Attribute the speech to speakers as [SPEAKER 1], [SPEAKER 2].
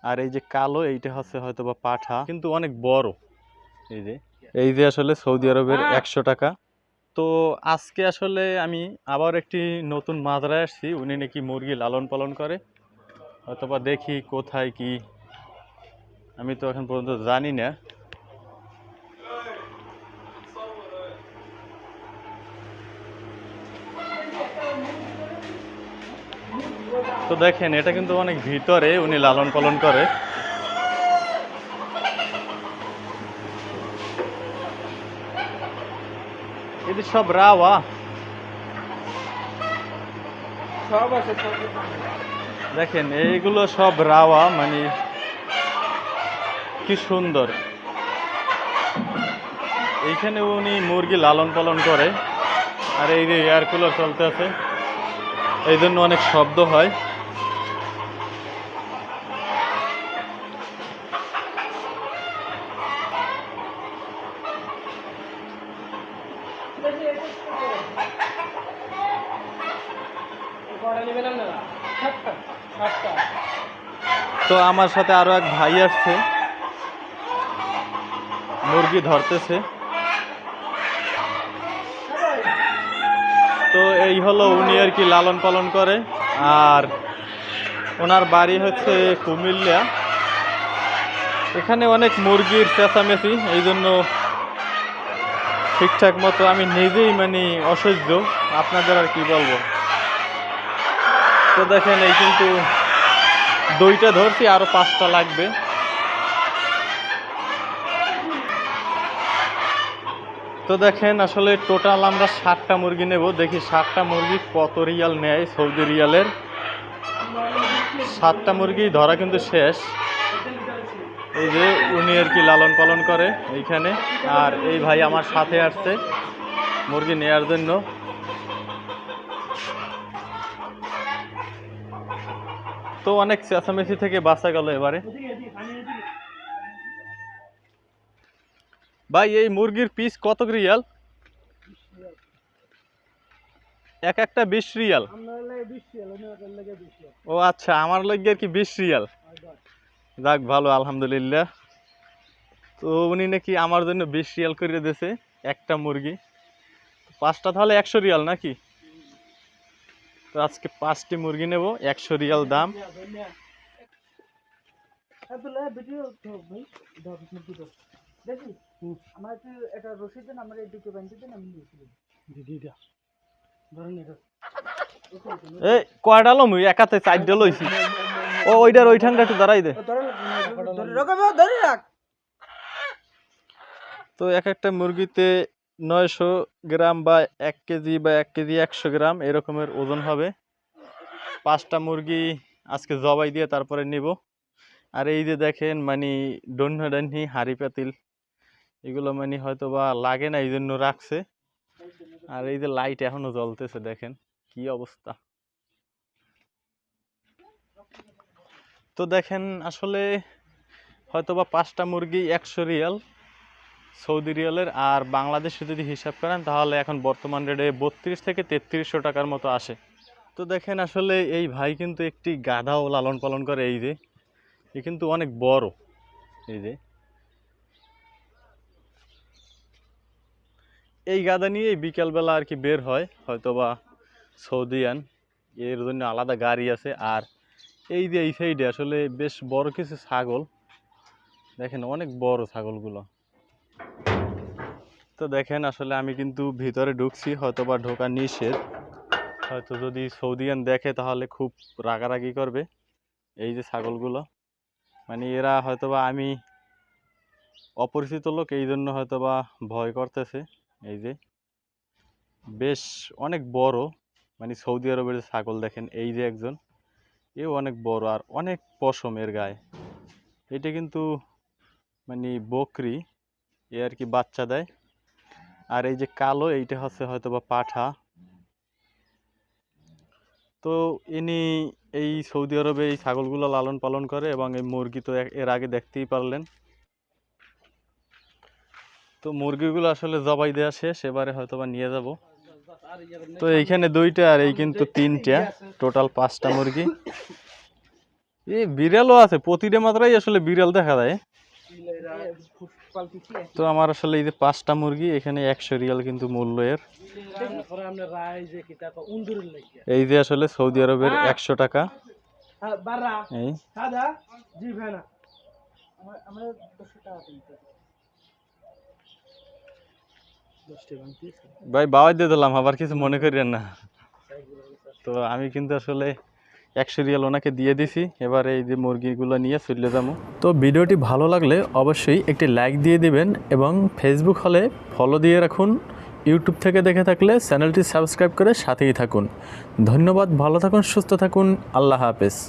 [SPEAKER 1] আর এই যে কালো এইটা হচ্ছে হয়তো বা পাঠা, কিন্তু অনেক বড়। এই যে আসলে সৌদি আরবের 100 টাকা। তো আজকে আসলে আমি আবার একটি নতুন মাজারায় আসছি, উনি নাকি মুরগি লালন পালন করে। অথবা দেখি কোথায় কি, আমি তো এখন পর্যন্ত জানি না। তো দেখেন এটা কিন্তু অনেক ভিতরে উনি লালন পালন করে। এটি সব রাওয়া সব আছে, দেখেন এইগুলো সব রাওয়া, মানে কি সুন্দর। এইখানে উনি মুরগি লালন পালন করে। আর এই যে এয়ার কুলার চলতে আছে, এই জন্য অনেক শব্দ হয়। তো আমার সাথে আরো এক ভাই আসছে, মুরগি ধরতেছে। তো এই হলো উনি আর কি লালন পালন করে। আর ওনার বাড়ি হচ্ছে কুমিল্লা। এখানে অনেক মুরগির চেঁচামেচি, এই জন্য ঠিকঠাক মতো আমি নিজেই মানে অসহ্য, আপনাদের আর কি বলবো। তো দেখেন এই কিন্তু 2টা ধরছি, আরো 5টা লাগবে। তো দেখেন আসলে টোটাল আমরা 60টা মুরগি নেব। দেখি 60টা মুরগি কত রিয়াল নেয় সৌদি রিয়ালের। 7টা মুরগি ধরা কিন্তু শেষ। এই যে উনি আর কি লালন পালন করে এইখানে। আর এই ভাই আমার সাথে আসছে মুরগি নেয়ার জন্য। তো অনেক চেঁচামেচি থেকে বাঁচা গেল এবারে। ভাই এই মুরগির পিস কত রিয়াল? এক একটা 20 রিয়াল। ও আচ্ছা, আমার লাগে আর কি 20 রিয়াল। যাক ভালো, আলহামদুলিল্লাহ। তো উনি নাকি আমার জন্য 20 রিয়াল করে দিয়েছে একটা মুরগি। 5টা তাহলে 100 রিয়াল নাকি? তো আজকে 5টি মুরগি নেব, 100 রিয়াল দাম। এই কয়টা লম? একাতে 4টা লইছি। ও ওইটার ওইখানটা একটু দাঁড়াই দে। তো এক একটা মুরগিতে 900 গ্রাম বা 1 কেজি বা 1 কেজি 100 গ্রাম এরকমের ওজন হবে। 5টা মুরগি আজকে জবাই দিয়ে তারপরে নিব। আর এই যে দেখেন মানে ডন্ডি হাঁড়ি পাতিল, এগুলো মানে হয়তো বা লাগে না, এই জন্য রাখছে। আর এই যে লাইট এখনো জ্বলতেছে, দেখেন কি অবস্থা। তো দেখেন আসলে হয়তোবা 5টা মুরগি 100 রিয়াল সৌদি রিয়ালের। আর বাংলাদেশে যদি হিসাব করেন তাহলে এখন বর্তমান রেটে 32 থেকে 3300 টাকার মতো আসে। তো দেখেন আসলে এই ভাই কিন্তু একটি গাধাও লালন পালন করে। এই যে এ কিন্তু অনেক বড়। এই যে এই গাধা নিয়েই বিকালবেলা আর কি বের হয় হয়তোবা সৌদিয়ান, এর জন্য আলাদা গাড়ি আছে। আর এই যে এই সাইডে আসলে বেশ বড় কিছু ছাগল, দেখেন অনেক বড় ছাগলগুলো। তো দেখেন আসলে আমি কিন্তু ভিতরে ঢুকছি, হয়তোবা ঢোকা নিষেধ। হয়তো যদি সৌদিয়ান দেখে তাহলে খুব রাগারাগি করবে। এই যে ছাগলগুলো, মানে এরা হয়তোবা আমি অপরিচিত লোক, এই জন্য হয়তোবা ভয় করতেছে। এই যে বেশ অনেক বড়, মানে সৌদি আরবের ছাগল দেখেন। এই যে একজন, এও অনেক বড় আর অনেক পশম এর গায়ে। এটা কিন্তু মানে বকরি, এ আর কি বাচ্চা দেয়। আর এই যে কালো এইটা হচ্ছে হয়তোবা পাঠা। তো ইনি এই সৌদি আরবে এই ছাগলগুলো লালন পালন করে এবং এই মুরগি তো এর আগে দেখতেই পারলেন। তো মুরগিগুলো আসলে জবাই দেওয়া শেষ, এবারে হয়তোবা নিয়ে যাব। তো এইখানে 2টা আর এই কিন্তু 3টা, টোটাল 5টা মুরগি। এই বিড়ালও আছে, প্রতিটা মাত্রাই আসলে বিড়াল দেখা যায়। তো আমার আসলে এই যে 5টা মুরগি, এখানে 100 রিয়াল কিন্তু মূল্য এর। এই যে আসলে সৌদি আরবের 100 টাকা। এই ভাই বাবাই দিয়ে দিলাম, আবার কিছু মনে করিয়েন না। তো আমি কিন্তু আসলে 100 রিয়াল ওনাকে দিয়ে দিছি। এবার এই যে মুরগিগুলো নিয়ে চলে যাবো। তো ভিডিওটি ভালো লাগলে অবশ্যই একটি লাইক দিয়ে দিবেন এবং ফেসবুক হলে ফলো দিয়ে রাখুন। ইউটিউব থেকে দেখে থাকলে চ্যানেলটি সাবস্ক্রাইব করে সাথেই থাকুন। ধন্যবাদ, ভালো থাকুন, সুস্থ থাকুন, আল্লাহ হাফেজ।